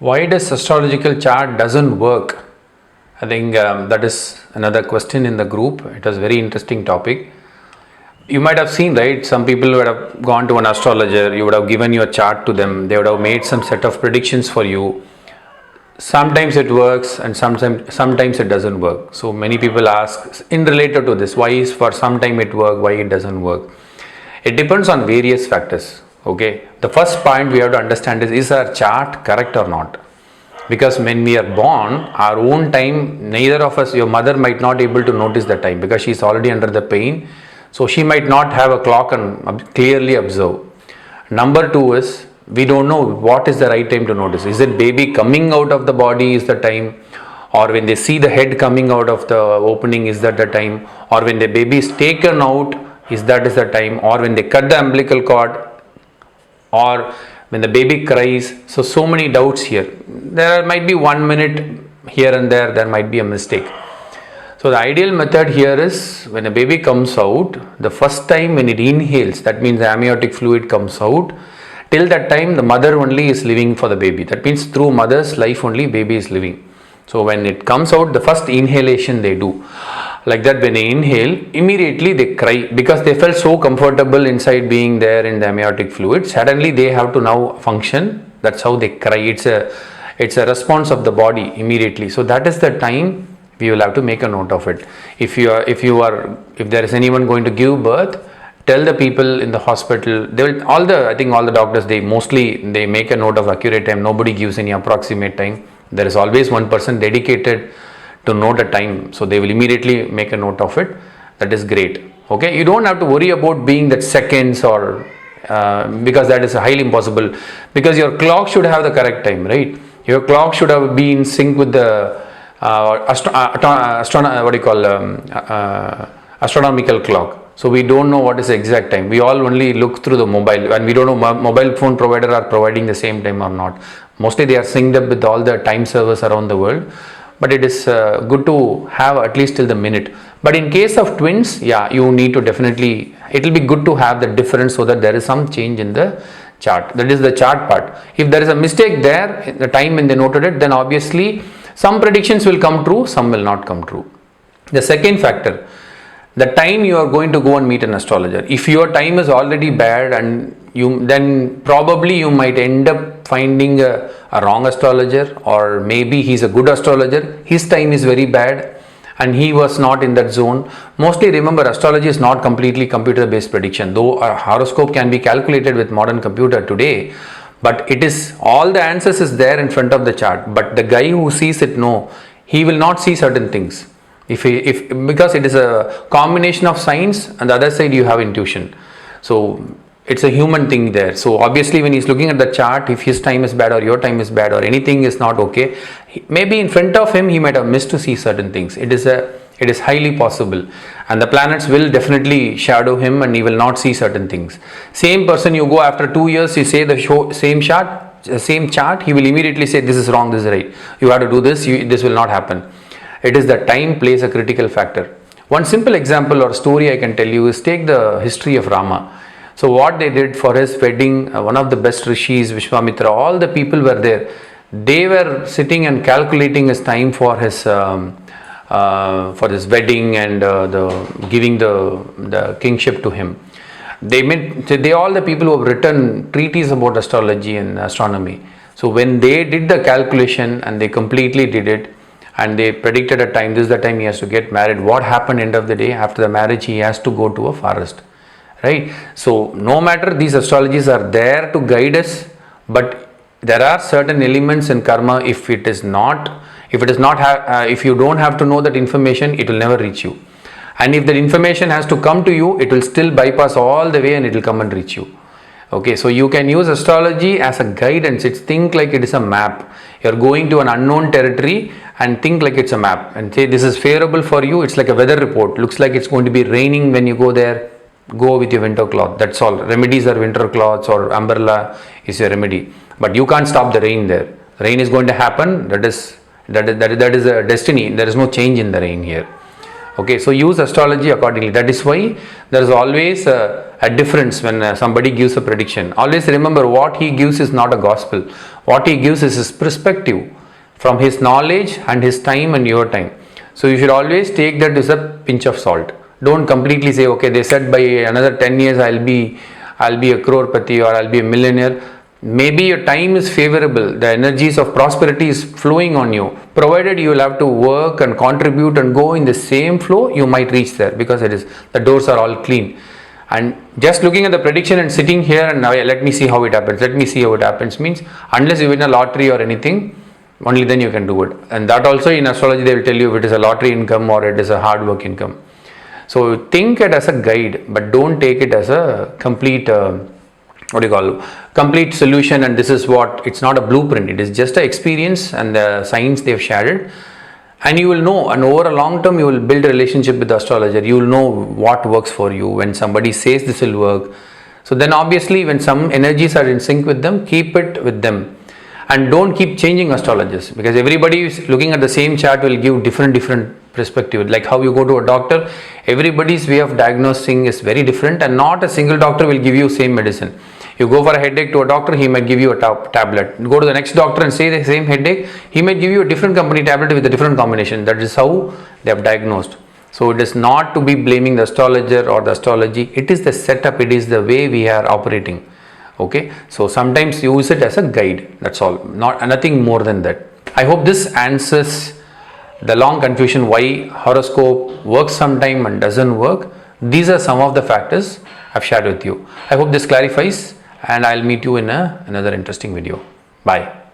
Why does astrological chart doesn't work? I think that is another question in the group. It was a very interesting topic. You might have seen, right? Some people would have gone to an astrologer. You would have given your chart to them. They would have made some set of predictions for you. Sometimes it works and sometimes it doesn't work. So many people ask in related to this, why is for some time it work, why it doesn't work? It depends on various factors. Okay, the first point we have to understand is our chart correct or not? Because when we are born, our own time, neither of us, your mother might not able to notice the time because she is already under the pain, so she might not have a clock and clearly observe. Number two is, we don't know what is the right time to notice. Is it baby coming out of the body is the time, or when they see the head coming out of the opening is that the time, or when the baby is taken out is the time, or when they cut the umbilical cord, or when the baby cries. So many doubts here. There might be 1 minute here and there might be a mistake. So the ideal method here is, when a baby comes out, the first time when it inhales, that means the amniotic fluid comes out, till that time the mother only is living for the baby. That means through mother's life only baby is living. So when it comes out, the first inhalation they do, like that, when they inhale, immediately they cry because they felt so comfortable inside being there in the amniotic fluid. Suddenly they have to now function. That's how they cry. It's a response of the body immediately. So that is the time we will have to make a note of it. If there is anyone going to give birth, tell the people in the hospital. I think all the doctors, they make a note of accurate time. Nobody gives any approximate time. There is always one person dedicated to know the time, so they will immediately make a note of it. That is great. Okay, you don't have to worry about being that seconds or because that is highly impossible, because your clock should have the correct time, right? Your clock should have been in sync with the astronomical clock. So we don't know what is the exact time. We all only look through the mobile, and we don't know mobile phone provider are providing the same time or not. Mostly they are synced up with all the time servers around the world, but it is good to have at least till the minute. But in case of twins, yeah, you need to definitely, it will be good to have the difference so that there is some change in the chart. That is the chart part. If there is a mistake there, the time when they noted it, then obviously some predictions will come true, some will not come true. The second factor, the time you are going to go and meet an astrologer. If your time is already bad, and then probably you might end up finding a wrong astrologer, or maybe he's a good astrologer, his time is very bad and he was not in that zone. Mostly remember, astrology is not completely computer based prediction, though a horoscope can be calculated with modern computer today, but it is, all the answers is there in front of the chart, but the guy who sees it, no, he will not see certain things. Because it is a combination of science, and the other side you have intuition. So it's a human thing there. So obviously when he's looking at the chart, if his time is bad or your time is bad or anything is not okay, maybe in front of him he might have missed to see certain things. It is highly possible, and the planets will definitely shadow him and he will not see certain things. Same person, you go after 2 years, you say the same chart, he will immediately say this is wrong, this is right. You have to do this, this will not happen. It is that time plays a critical factor. One simple example or story I can tell you is, take the history of Rama. So what they did for his wedding, one of the best rishis, Vishwamitra, all the people were there. They were sitting and calculating his time for his wedding and giving the kingship to him. All the people who have written treatises about astrology and astronomy. So when they did the calculation and they completely did it, and they predicted a time, this is the time he has to get married. What happened end of the day? After the marriage, he has to go to a forest, right? So no matter, these astrologies are there to guide us, but there are certain elements in karma. If you don't have to know that information, it will never reach you. And if that information has to come to you, it will still bypass all the way and it will come and reach you. Okay, so you can use astrology as a guidance. Think like it is a map. You're going to an unknown territory and think like it's a map and say this is favorable for you. It's like a weather report. Looks like it's going to be raining when you go there. Go with your winter cloth. That's all. Remedies are winter cloths, or umbrella is your remedy. But you can't stop the rain there. Rain is going to happen. That is a destiny. There is no change in the rain here. Okay, so use astrology accordingly. That is why there is always a a difference when somebody gives a prediction. Always remember, what he gives is not a gospel. What he gives is his perspective from his knowledge and his time and your time. So you should always take that as a pinch of salt. Don't completely say, okay, they said by another 10 years I'll be a crorepati or I'll be a millionaire. Maybe your time is favorable, the energies of prosperity is flowing on you. Provided you will have to work and contribute and go in the same flow, you might reach there, because the doors are all clean. And just looking at the prediction and sitting here and now let me see how it happens means, unless you win a lottery or anything, only then you can do it. And that also in astrology they will tell you if it is a lottery income or it is a hard work income. So think it as a guide, but don't take it as a complete complete solution, and this is what, it's not a blueprint. It is just an experience and the science they have shared, and you will know, and over a long term you will build a relationship with the astrologer. You will know what works for you. When somebody says this will work, so then obviously when some energies are in sync with them, keep it with them. And don't keep changing astrologers, because everybody is looking at the same chart will give different perspective. Like how you go to a doctor, everybody's way of diagnosing is very different, and not a single doctor will give you same medicine. You go for a headache to a doctor, he might give you a tablet. Go to the next doctor and say the same headache, he might give you a different company tablet with a different combination. That is how they have diagnosed. So it is not to be blaming the astrologer or the astrology. It is the setup, it is the way we are operating. Okay, so sometimes use it as a guide. That's all, nothing more than that. I hope this answers the long confusion why horoscope works sometime and doesn't work. These are some of the factors I've shared with you. I hope this clarifies, and I'll meet you in another interesting video. Bye.